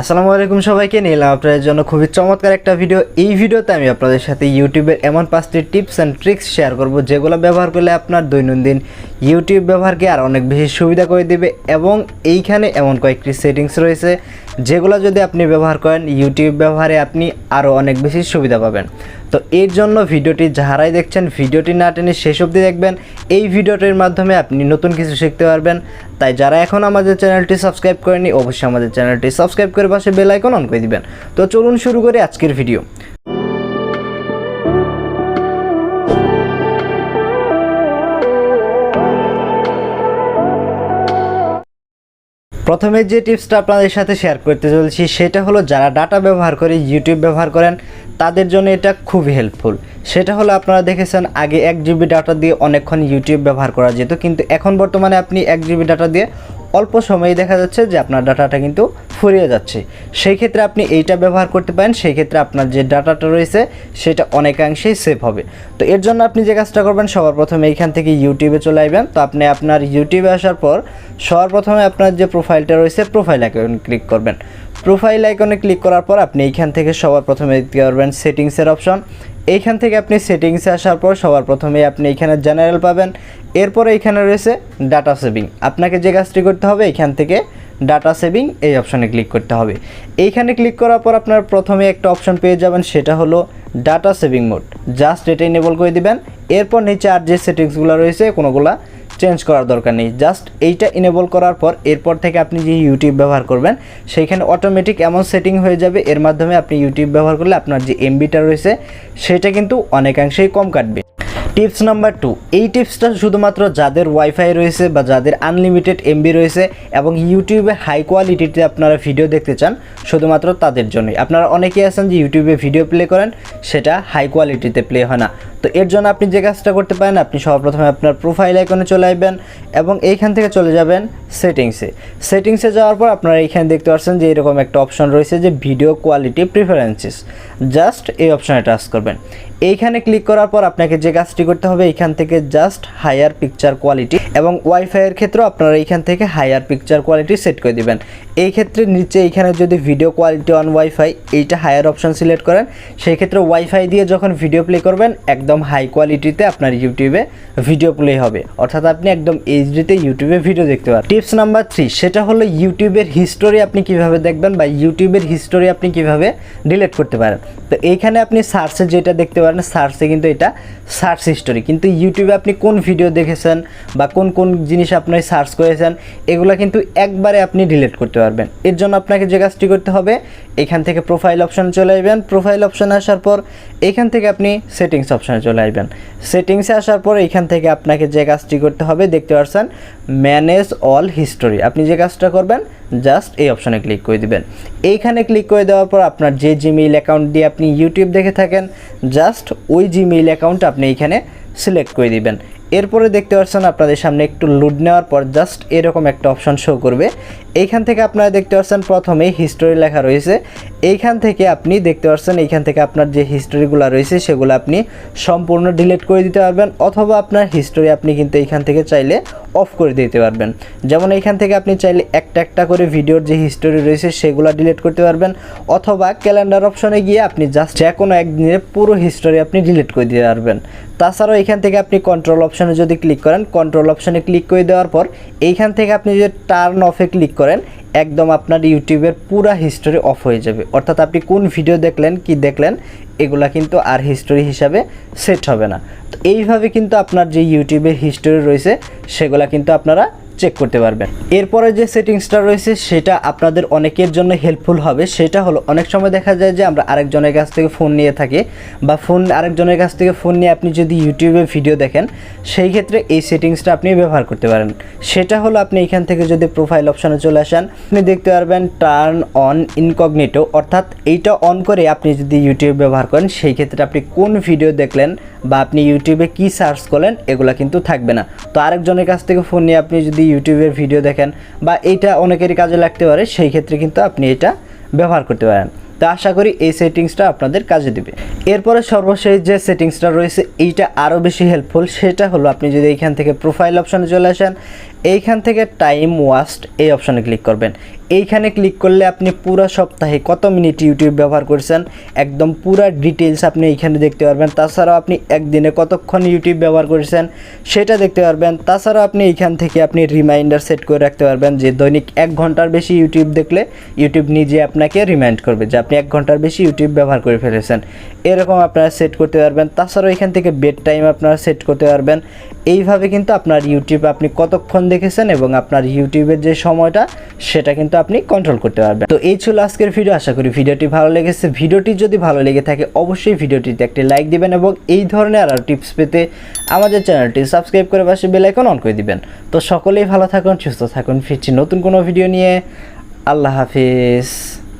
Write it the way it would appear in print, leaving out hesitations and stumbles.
আসসালামু আলাইকুম সবাইকে নিলাম আপনাদের জন্য খুবই চমৎকার একটা ভিডিও। এই ভিডিওতে আমি আপনাদের সাথে ইউটিউবের এমন 5টি টিপস অ্যান্ড ট্রিক্স শেয়ার করব যেগুলো ব্যবহার করলে আপনার দৈনন্দিন ইউটিউব ব্যবহারকে আর অনেক বেশি সুবিধা করে দিবে। এবং এইখানে এমন কয়েকটি সেটিংস রয়েছে যেগুলো যদি আপনি ব্যবহার করেন ইউটিউব ব্যবহারে আপনি আরও অনেক বেশি সুবিধা পাবেন। তো এর জন্য ভিডিওটি যারাই দেখছেন ভিডিওটি না টেনে শেষ অবধি দেখবেন। এই ভিডিওটির মাধ্যমে আপনি নতুন কিছু শিখতে পারবেন। তাই যারা এখন আমাদের চ্যানেলটি সাবস্ক্রাইব করেনি অবশ্যই আমাদের চ্যানেলটি সাবস্ক্রাইব করে পাশে বেল আইকন অন করে দিবেন। তো চলুন শুরু করি আজকের ভিডিও। প্রথমে যে টিপসটা আপনাদের সাথে শেয়ার করতে চলেছি সেটা হলো যারা ডাটা ব্যবহার করে ইউটিউব ব্যবহার করেন তাদের জন্য এটা খুবই হেল্পফুল। সেটা হলো আপনারা দেখেছেন আগে 1 জিবি ডাটা দিয়ে অনেকক্ষণ ইউটিউব ব্যবহার করা যেত, কিন্তু এখন বর্তমানে আপনি 1 জিবি ডাটা দিয়ে অল্প সময়ে দেখা যাচ্ছে যে আপনার ডাটাটা কিন্তু ফুরিয়ে যাচ্ছে। সেই ক্ষেত্রে আপনি এইটা ব্যবহার করতে পারেন, সেই ক্ষেত্রে আপনার যে ডাটাটা রয়েছে সেটা অনেকাংশেই সেভ হবে। তো এর জন্য আপনি যে কাজটা করবেন সবার প্রথমে এইখান থেকে ইউটিউবে চলে আসবেন। তো আপনি আপনার ইউটিউবে আসার পর সবার প্রথমে আপনার যে প্রোফাইলটা রয়েছে প্রোফাইল আইকনে ক্লিক করবেন। প্রোফাইল আইকনে ক্লিক করার পর আপনি এইখান থেকে সবার প্রথমে দেখতে পারবেন সেটিংসের অপশন। এইখান থেকে আপনি সেটিংসে আসার পর সবার প্রথমে আপনি এখানে জেনারেল পাবেন। এরপরে এখানে রয়েছে ডাটা সেভিং। আপনাকে যে কাজটি করতে হবে এখান থেকে ডাটা সেভিং এই অপশানে ক্লিক করতে হবে। এইখানে ক্লিক করার পর আপনার প্রথমে একটা অপশন পেয়ে যাবেন, সেটা হলো ডাটা সেভিং মোড। জাস্ট এটা ইনেবল করে দিবেন। এরপর নিচে আর যে সেটিংসগুলো রয়েছে কোনোগুলা চেঞ্জ করার দরকার নেই, জাস্ট এইটা ইনেবল করার পর এরপর থেকে আপনি যে ইউটিউব ব্যবহার করবেন সেইখানে অটোমেটিক এমন সেটিং হয়ে যাবে এর মাধ্যমে আপনি ইউটিউব ব্যবহার করলে আপনার যে এমবিটা রয়েছে সেটা কিন্তু অনেকাংশেই কম কাটবে। টিপস নাম্বার 2, এই টিপসটা শুধুমাত্র যাদের ওয়াইফাই রয়েছে বা যাদের আনলিমিটেড এমবি রয়েছে এবং ইউটিউবে হাই কোয়ালিটিতে আপনারা ভিডিও দেখতে চান শুধুমাত্র তাদের জন্যই। আপনারা অনেকেই আছেন যে ইউটিউবে ভিডিও প্লে করেন সেটা হাই কোয়ালিটিতে প্লে হয় না। তো এর জন্য আপনি যে কাজটা করতে পারেন আপনি সর্বপ্রথমে আপনার প্রোফাইল আইকনে চলে আসবেন এবং এইখান থেকে চলে যাবেন সেটিংসে যাওয়ার পর আপনারা এইখানে দেখতে পাচ্ছেন যে এরকম একটা অপশন রয়েছে যে ভিডিও কোয়ালিটি প্রিফারেন্সেস। জাস্ট এই অপশনে টাচ করবেন। এইখানে ক্লিক করার পর আপনাকে যে কাজটি করতে হবে এইখান থেকে জাস্ট হায়ার পিকচার কোয়ালিটি, এবং ওয়াইফাইয়ের ক্ষেত্রেও আপনারা এইখান থেকে হায়ার পিকচার কোয়ালিটি সেট করে দিবেন। এই ক্ষেত্রে নিচে এইখানে যদি ভিডিও কোয়ালিটি অন ওয়াইফাই এইটা হায়ার অপশন সিলেক্ট করেন সেই ক্ষেত্রে ওয়াইফাই দিয়ে যখন ভিডিও প্লে করবেন একদম হাই কোয়ালিটিতে আপনার ইউটিউবে ভিডিও প্লে হবে, অর্থাৎ আপনি একদম এইচডিতে ইউটিউবে ভিডিও দেখতে পারেন। টিপস নাম্বার 3, সেটা হলো ইউটিউবের হিস্টোরি আপনি কিভাবে দেখবেন বা ইউটিউবের হিস্টোরি আপনি কিভাবে ডিলিট করতে পারেন। তো এইখানে আপনি সার্চে যেটা দেখতে পারেন সার্চে কিন্তু এটা সার্চ হিস্টোরি, কিন্তু ইউটিউবে আপনি কোন ভিডিও দেখেছেন বা কোন কোন জিনিস আপনি সার্চ করেছেন এগুলো কিন্তু একবারে আপনি ডিলিট করতে পারবেন। এর জন্য আপনাকে যে কাজটি করতে হবে এখান থেকে প্রোফাইল অপশানে চলে আসবেন। প্রোফাইল অপশানে আসার পর এখান থেকে আপনি সেটিংস অপশানে চলে আসবেন। সেটিংসে আসার পর এখান থেকে আপনাকে যে কাজটি করতে হবে দেখতে পাচ্ছেন ম্যানেজ অল হিস্টোরি। আপনি যে কাজটা করবেন জাস্ট এই অপশানে ক্লিক করে দিবেন। এইখানে ক্লিক করে দেওয়ার পর আপনার যে জিমেইল অ্যাকাউন্ট দিয়ে আপনি ইউটিউব দেখে থাকেন জাস্ট ওই জিমেইল অ্যাকাউন্ট আপনি এইখানে সিলেক্ট করে দিবেন। এরপরে দেখতে পাচ্ছেন আপনাদের সামনে একটু লোড নেওয়ার পর জাস্ট এরকম একটা অপশন শো করবে। এইখান থেকে আপনারা দেখতে পাচ্ছেন প্রথমেই হিস্টোরি লেখা রয়েছে। এইখান থেকে আপনি দেখতে পাচ্ছেন এইখান থেকে আপনার যে হিস্টোরিগুলো রয়েছে সেগুলো আপনি সম্পূর্ণ ডিলিট করে দিতে পারবেন, অথবা আপনার হিস্টোরি আপনি কিন্তু এইখান থেকে চাইলে অফ করে দিতে পারবেন। যেমন এইখান থেকে আপনি চাইলে একটা একটা করে ভিডিওর যে হিস্টোরি রয়েছে সেগুলো ডিলিট করতে পারবেন, অথবা ক্যালেন্ডার অপশনে গিয়ে আপনি জাস্ট যে কোনো একদিনের পুরো হিস্টোরি আপনি ডিলিট করে দিতে পারবেন। তাছাড়াও এখান থেকে আপনি কন্ট্রোল অপশানে যদি ক্লিক করেন কন্ট্রোল অপশানে ক্লিক করে দেওয়ার পর এইখান থেকে আপনি যদি টার্ন অফে ক্লিক করেন একদম আপনার ইউটিউবের পুরো হিস্টোরি অফ হয়ে যাবে, অর্থাৎ আপনি কোন ভিডিও দেখলেন কি দেখলেন এগুলা কিন্তু আর হিস্টোরি হিসাবে সেট হবে না। তো এইভাবে কিন্তু আপনার যে ইউটিউবের হিস্টোরি রয়েছে সেগুলা কিন্তু আপনারা চেক করতে পারবেন। এরপরে যে সেটিংসটা রয়েছে সেটা আপনাদের অনেকের জন্য হেল্পফুল হবে। সেটা হলো অনেক সময় দেখা যায় যে আমরা আরেকজনের কাছ থেকে ফোন নিয়ে থাকি বা আরেকজনের কাছ থেকে ফোন নিয়ে আপনি যদি ইউটিউবে ভিডিও দেখেন সেই ক্ষেত্রে এই সেটিংসটা আপনি ব্যবহার করতে পারেন। সেটা হলো আপনি এখান থেকে যদি প্রোফাইল অপশানে চলে আসেন আপনি দেখতে পারবেন টার্ন অন ইনকগনিটো, অর্থাৎ এইটা অন করে আপনি যদি ইউটিউব ব্যবহার করেন সেই ক্ষেত্রে আপনি কোন ভিডিও দেখলেন বা আপনি ইউটিউবে কি সার্চ করলেন এগুলা কিন্তু থাকবে না। তো আরেকজনের কাছ থেকে ফোন নিয়ে আপনি যদি ইউটিউবের ভিডিও দেখেন বা এইটা অনেকেরই কাজে লাগতে পারে সেই ক্ষেত্রে কিন্তু আপনি এটা ব্যবহার করতে পারেন। তো আশা করি এই সেটিংসটা আপনাদের কাজে দেবে। এরপরে সর্বশেষ যে সেটিংসটা রয়েছে এইটা আরও বেশি হেল্পফুল। সেটা হলো আপনি যদি এইখান থেকে প্রোফাইল অপশানে চলে আসেন এইখান থেকে টাইম ওয়াস্ট এই অপশানে ক্লিক করবেন। এইখানে ক্লিক করলে আপনি পুরো সপ্তাহে কত মিনিট ইউটিউব ব্যবহার করছেন একদম পুরো ডিটেইলস আপনি এইখানে দেখতে পারবেন। তাছাড়াও আপনি একদিনে কতক্ষণ ইউটিউব ব্যবহার করেছেন সেটা দেখতে পারবেন। তাছাড়াও আপনি এইখান থেকে আপনি রিমাইন্ডার সেট করে রাখতে পারবেন যে দৈনিক 1 ঘন্টার বেশি ইউটিউব দেখলে ইউটিউব নিজে আপনাকে রিমাইন্ড করবে যে আপনি 1 ঘন্টার বেশি ইউটিউব ব্যবহার করে ফেলেছেন, এরকম আপনারা সেট করতে পারবেন। তাছাড়াও এখান থেকে বেড টাইম আপনারা সেট করতে পারবেন। এইভাবে কিন্তু আপনার ইউটিউব আপনি কতক্ষণ দেখেছেন এবং আপনার ইউটিউবের যে সময়টা সেটা কিন্তু আপনি কন্ট্রোল করতে পারবেন। তো এই ছিল আজকের ভিডিও, আশা করি ভিডিওটি ভালো লেগেছে। ভিডিওটি যদি ভালো লেগে থাকে অবশ্যই ভিডিওটিতে একটি লাইক দিবেন এবং এই ধরনের আরও টিপস পেতে আমাদের চ্যানেলটি সাবস্ক্রাইব করে পাশে বেল আইকন অন করে দিবেন। তো সকলেই ভালো থাকুন, সুস্থ থাকুন, ফিরছি নতুন কোনো ভিডিও নিয়ে। আল্লাহ হাফিজ।